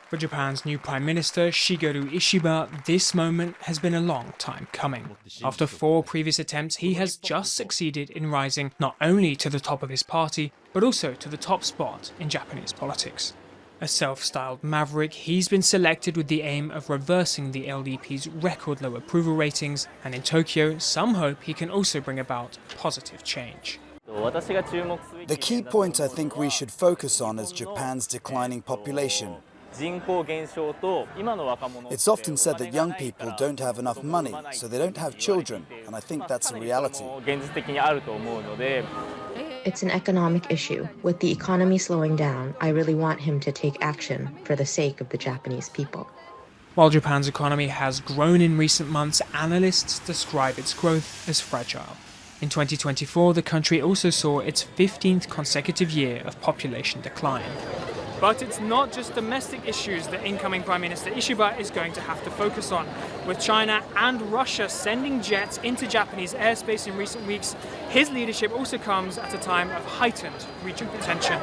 For Japan's new Prime Minister Shigeru Ishiba, this moment has been a long time coming. After 4 previous attempts, he has just succeeded in rising not only to the top of his party, but also to the top spot in Japanese politics. A self-styled maverick, he's been selected with the aim of reversing the LDP's record low approval ratings, and in Tokyo, some hope he can also bring about positive change. The key point I think we should focus on is Japan's declining population. It's often said that young people don't have enough money, so they don't have children, and I think that's a reality. It's an economic issue. With the economy slowing down, I really want him to take action for the sake of the Japanese people. While Japan's economy has grown in recent months, analysts describe its growth as fragile. In 2024, the country also saw its 15th consecutive year of population decline. But it's not just domestic issues that incoming Prime Minister Ishiba is going to have to focus on. With China and Russia sending jets into Japanese airspace in recent weeks, his leadership also comes at a time of heightened regional tension.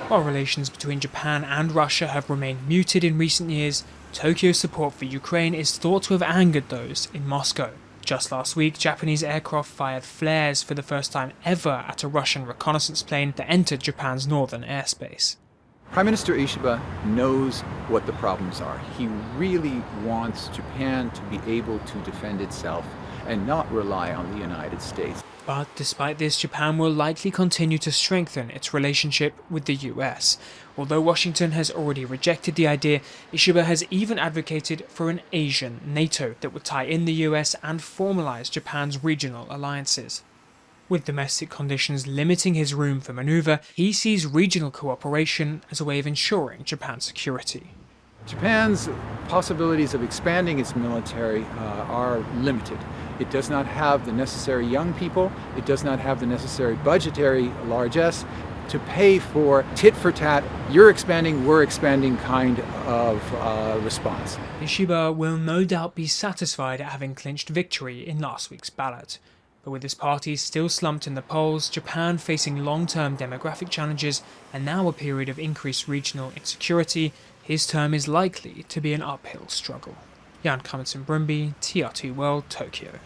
While relations between Japan and Russia have remained muted in recent years, Tokyo's support for Ukraine is thought to have angered those in Moscow. Just last week, Japanese aircraft fired flares for the first time ever at a Russian reconnaissance plane that entered Japan's northern airspace. Prime Minister Ishiba knows what the problems are. He really wants Japan to be able to defend itself and not rely on the United States. But despite this, Japan will likely continue to strengthen its relationship with the US. Although Washington has already rejected the idea, Ishiba has even advocated for an Asian NATO that would tie in the US and formalize Japan's regional alliances. With domestic conditions limiting his room for maneuver, he sees regional cooperation as a way of ensuring Japan's security. Japan's possibilities of expanding its military are limited. It does not have the necessary young people, it does not have the necessary budgetary largesse to pay for tit-for-tat, you're expanding, we're expanding kind of response. Ishiba will no doubt be satisfied at having clinched victory in last week's ballot. But with his party still slumped in the polls, Japan facing long-term demographic challenges, and now a period of increased regional insecurity, his term is likely to be an uphill struggle. Camenzind Broomby, TRT World, Tokyo.